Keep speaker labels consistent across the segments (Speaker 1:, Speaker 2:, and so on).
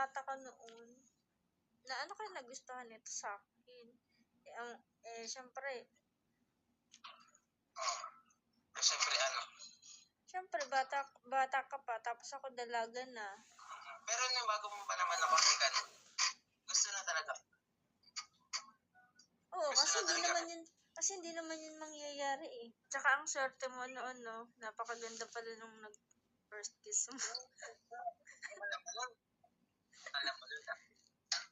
Speaker 1: bata ka noon, na ano kaya nagustuhan nito sa akin? Syempre,
Speaker 2: Siyempre,
Speaker 1: syempre bata ka pa, tapos ako dalaga na.
Speaker 2: Pero yung bago mo pa naman nakakita, gusto na talaga.
Speaker 1: Oo,
Speaker 2: Gusto na talaga.
Speaker 1: kasi hindi naman yun mangyayari eh. Tsaka ang swerte mo noon, no? Napakaganda pala nung nag-first kiss mo.
Speaker 2: Alam mo nun.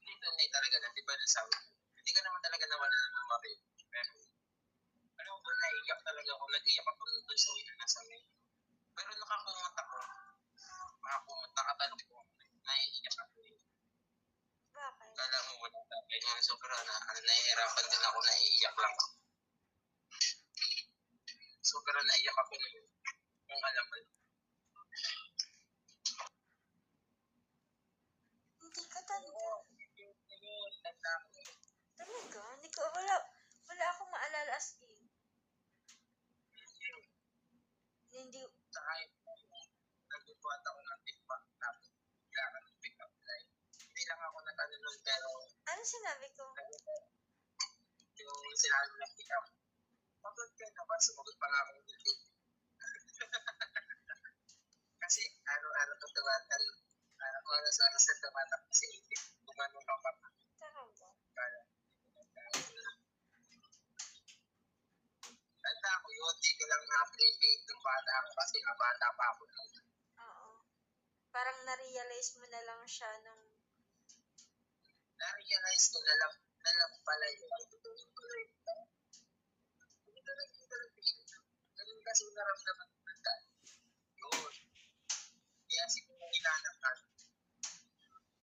Speaker 2: Hindi tunay talaga na, di ba nasabi ko? Hindi ka naman talaga nawala ng mami. Pero, alam mo, naiiyak talaga ako. Nag-iyak ako doon sa uwi na nasa amin. Pero nakakumot ako. Nakatalok ko. Naiiyak ako.
Speaker 1: Bakit?
Speaker 2: Kala mo wala na. Kaya sobrang nahihirapan din ako. Naiiyak lang ako. Sobrang naiiyak ako na yun. Kung alam mo.
Speaker 1: Hindi ka tanda.
Speaker 2: Tanda ko.
Speaker 1: Talaga? Wala akong maalala as in. Hindi,
Speaker 2: Saka nagbubuhat ako ng tikpak. Tapos, kailangan ng pick up line. Hindi lang ako natalo nun, pero
Speaker 1: ano sinabi ko?
Speaker 2: yung sinabi ng pick up. Pagod ka na ba? Sumagot pa nga ako dito. Kasi araw-araw ito tumatan. Araw-araw sa tumatan kasi gumano ka pa.
Speaker 1: Talaga?
Speaker 2: Tanda ko yun, di ko lang na-appreciate ng bata ako kasi bata pa ako nun.
Speaker 1: Oo. Parang na-realize mo na lang siya nung...
Speaker 2: Na-realize ko na lang pala yun. Ganun kasi naramdaman ko na yun. Kaya siguro hinanap ka.